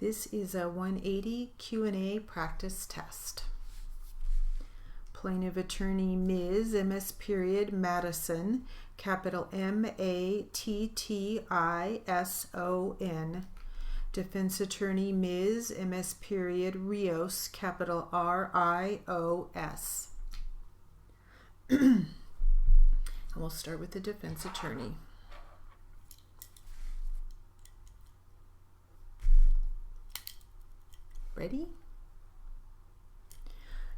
This is a 180 Q&A practice test. Plaintiff Attorney Ms. MS period Mattison, capital M-A-T-T-I-S-O-N. Defense Attorney Ms. MS period Rios, capital R-I-O-S. And we'll start with the defense attorney. Ready?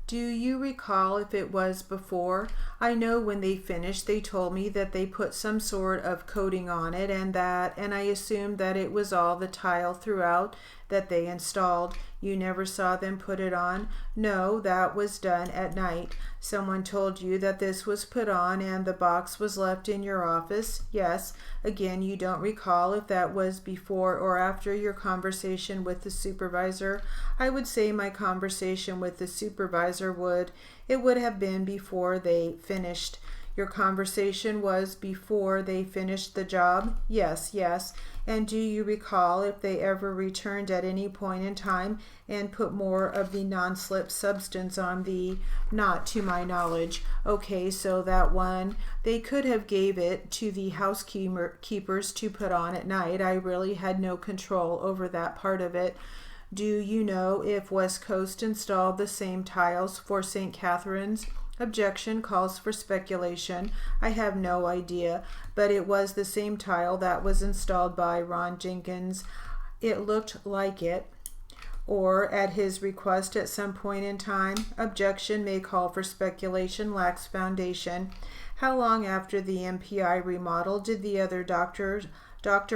Do you recall if it was before? I know when they finished, they told me that they put some sort of coating on it and I assumed that it was all the tile throughout that they installed. You never saw them put it on? No, that was done at night. Someone told you that this was put on and the box was left in your office? Yes. Again, you don't recall if that was before or after your conversation with the supervisor? I would say my conversation with the supervisor would have been before they finished. Your conversation was before they finished the job? Yes. And do you recall if they ever returned at any point in time and put more of the non-slip substance on the? Not to my knowledge. Okay, so that one, they could have gave it to the housekeepers to put on at night. I really had no control over that part of it. Do you know if West Coast installed the same tiles for St. Catharines? Objection calls for speculation. I have no idea, but it was the same tile that was installed by Ron Jenkins. It looked like it, or at his request at some point in time. Objection may call for speculation, lacks foundation. How long after the MPI remodel did the other doctor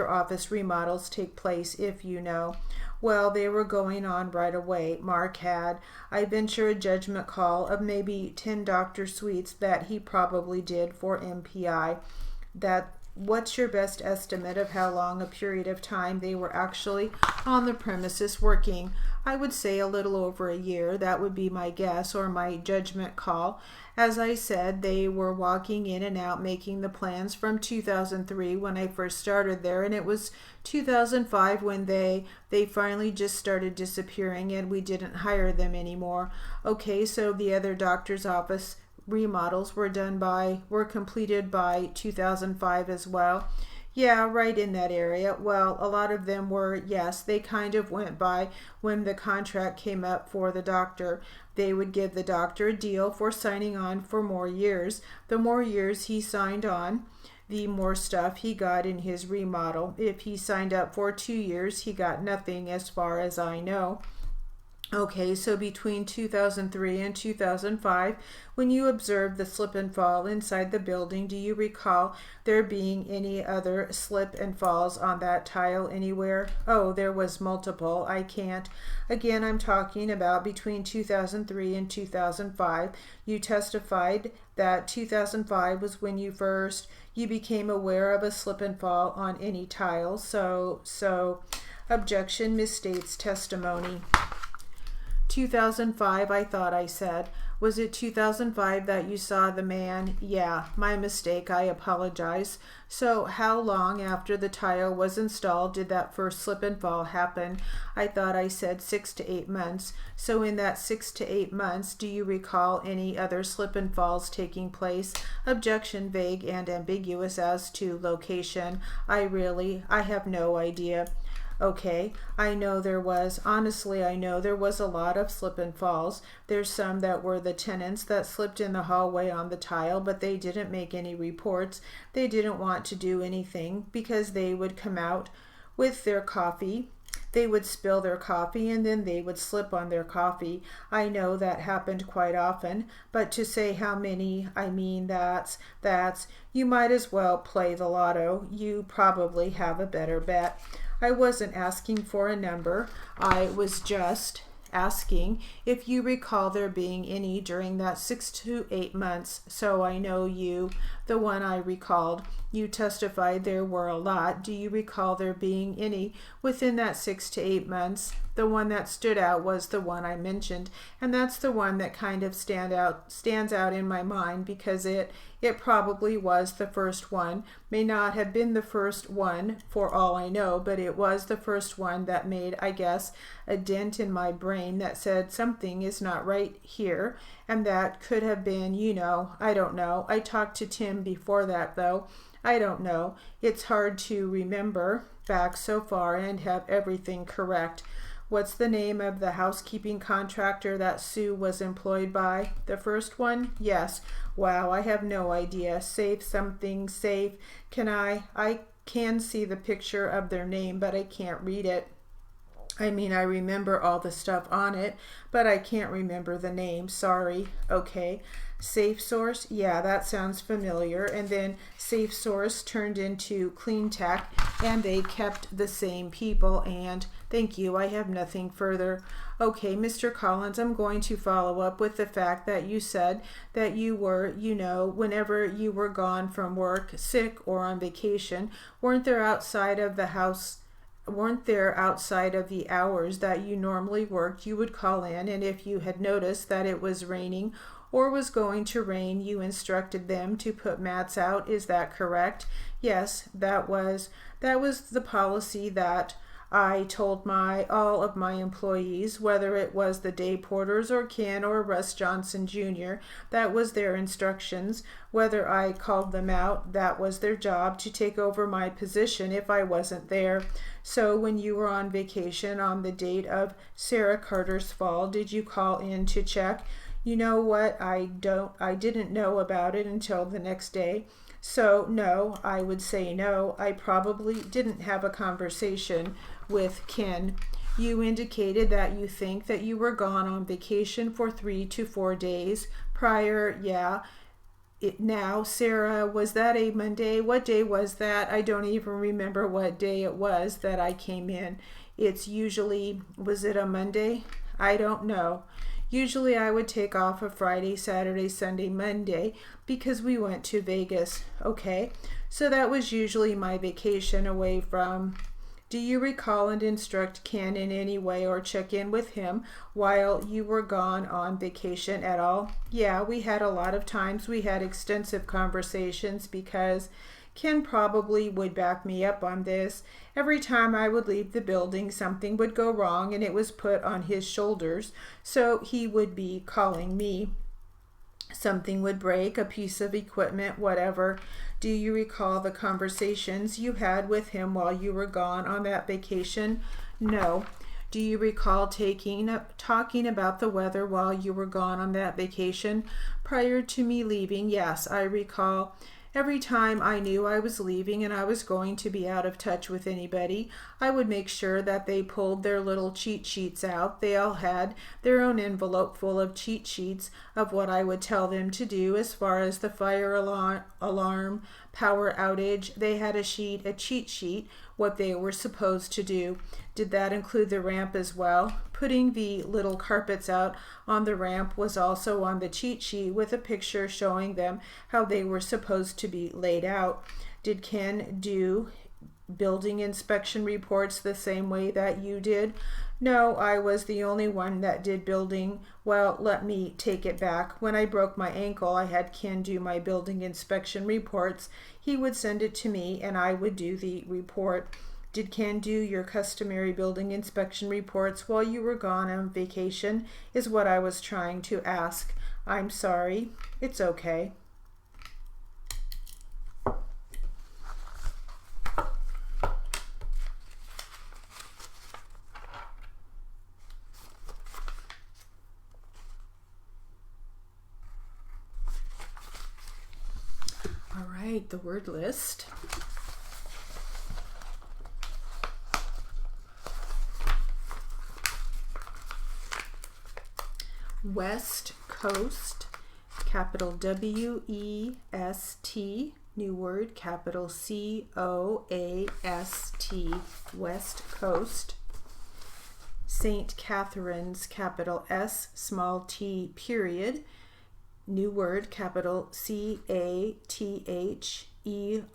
office remodels take place, if you know? Well, they were going on right away. Mark had, I venture a judgment call of maybe 10 doctor suites that he probably did for MPI. What's your best estimate of how long a period of time they were actually on the premises working? I would say a little over a year. That would be my guess or my judgment call. As I said, they were walking in and out making the plans from 2003 when I first started there, and it was 2005 when they finally just started disappearing and we didn't hire them anymore. Okay, so the other doctor's office remodels were completed by 2005 as well. Yeah, right in that area. Well, a lot of them were, yes, they kind of went by when the contract came up for the doctor. They would give the doctor a deal for signing on for more years. The more years he signed on, the more stuff he got in his remodel. If he signed up for 2 years, he got nothing as far as I know. Okay, so between 2003 and 2005, when you observed the slip and fall inside the building, do you recall there being any other slip and falls on that tile anywhere? Oh, there was multiple. I can't. Again, I'm talking about between 2003 and 2005. You testified that 2005 was when you became aware of a slip and fall on any tile. So objection misstates testimony. 2005, I thought I said. Was it 2005 that you saw the man? Yeah, my mistake. I apologize. So how long after the tile was installed did that first slip and fall happen? I thought I said 6 to 8 months. So in that 6 to 8 months, do you recall any other slip and falls taking place? Objection vague and ambiguous as to location. I have no idea. Okay, I know there was a lot of slip and falls. There's some that were the tenants that slipped in the hallway on the tile, but they didn't make any reports. They didn't want to do anything because they would come out with their coffee. They would spill their coffee and then they would slip on their coffee. I know that happened quite often, but to say how many, I mean that's, you might as well play the lotto. You probably have a better bet. I wasn't asking for a number. I was just asking if you recall there being any during that 6 to 8 months. So I know the one I recalled You testified there were a lot. Do you recall there being any within that 6 to 8 months? The one that stood out was the one I mentioned, and that's the one that kind of stands out in my mind because it probably was the first one. May not have been the first one for all I know, but it was the first one that made, I guess, a dent in my brain that said something is not right here, and that could have been, I don't know. I talked to Tim before that though. I don't know. It's hard to remember back so far and have everything correct. What's the name of the housekeeping contractor that Sue was employed by? The first one? Yes. Wow, I have no idea. Safe something, safe. I can see the picture of their name, but I can't read it. I mean, I remember all the stuff on it, but I can't remember the name. Sorry. Okay. Safe Source? Yeah, that sounds familiar. And then Safe Source turned into Clean Tech, and they kept the same people. And thank you. I have nothing further. Okay, Mr. Collins, I'm going to follow up with the fact that you said that you were, whenever you were gone from work, sick or on vacation, weren't there outside of the hours that you normally worked, you would call in, and if you had noticed that it was raining or was going to rain, you instructed them to put mats out. Is that correct? Yes, that was the policy that I told all of my employees, whether it was the day porters or Ken or Russ Johnson Jr., that was their instructions. Whether I called them out, that was their job to take over my position if I wasn't there. So when you were on vacation on the date of Sarah Carter's fall, did you call in to check? You know what? I didn't know about it until the next day. So no, I would say no. I probably didn't have a conversation with Ken. You indicated that you think that you were gone on vacation for 3 to 4 days prior. Yeah. Now, Sarah, was that a Monday? What day was that? I don't even remember what day it was that I came in. Was it a Monday? I don't know. Usually I would take off a Friday, Saturday, Sunday, Monday because we went to Vegas. Okay, so that was usually my vacation away from. Do you recall and instruct Ken in any way or check in with him while you were gone on vacation at all? Yeah, we had a lot of times. We had extensive conversations because Ken probably would back me up on this. Every time I would leave the building, something would go wrong and it was put on his shoulders. So he would be calling me. Something would break, a piece of equipment, whatever. Do you recall the conversations you had with him while you were gone on that vacation? No. Do you recall talking about the weather while you were gone on that vacation? Prior to me leaving, yes, I recall. Every time I knew I was leaving and I was going to be out of touch with anybody, I would make sure that they pulled their little cheat sheets out. They all had their own envelope full of cheat sheets of what I would tell them to do as far as the fire alarm, power outage. They had a cheat sheet, what they were supposed to do. Did that include the ramp as well? Putting the little carpets out on the ramp was also on the cheat sheet with a picture showing them how they were supposed to be laid out. Did Ken do building inspection reports the same way that you did? No, I was the only one that did building. Well, let me take it back. When I broke my ankle, I had Ken do my building inspection reports. He would send it to me and I would do the report. Did Ken do your customary building inspection reports while you were gone on vacation? Is what I was trying to ask. I'm sorry. It's okay. All right, the word list. West Coast, capital W-E-S-T, new word, capital C-O-A-S-T, West Coast. St. Catherine's, capital S, small t, period, new word, capital C-A-T-H-E-R-I-N-E, J-E-R-I-N-E''S.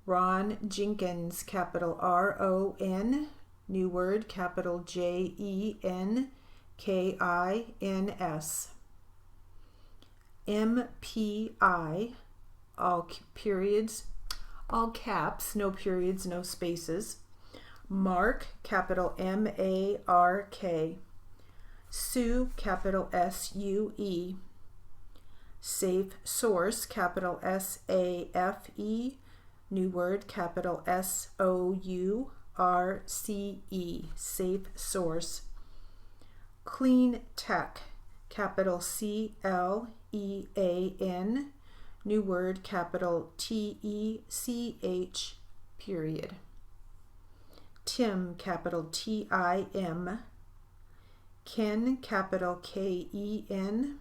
Ron Jenkins, capital R-O-N, new word, capital J-E-N-K-I-N-S. M-P-I, all periods, all caps, no periods, no spaces. Mark, capital M-A-R-K. Sue, capital S-U-E. Safe Source, capital S-A-F-E, new word, capital S-O-U-R-C-E, Safe Source. Clean Tech, capital C-L-E-A-N, new word, capital T-E-C-H, period. Tim, capital T-I-M. Ken, capital K-E-N.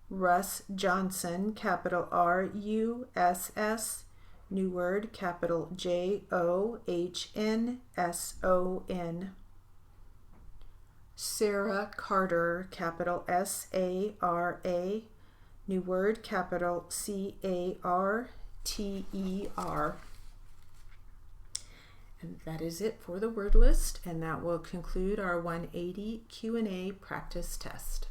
Russ Johnson, capital R-U-S-S, new word, capital J-O-H-N-S-O-N. Sarah Carter, capital S-A-R-A, new word, capital C-A-R-T-E-R. And that is it for the word list, and that will conclude our 180 Q&A practice test.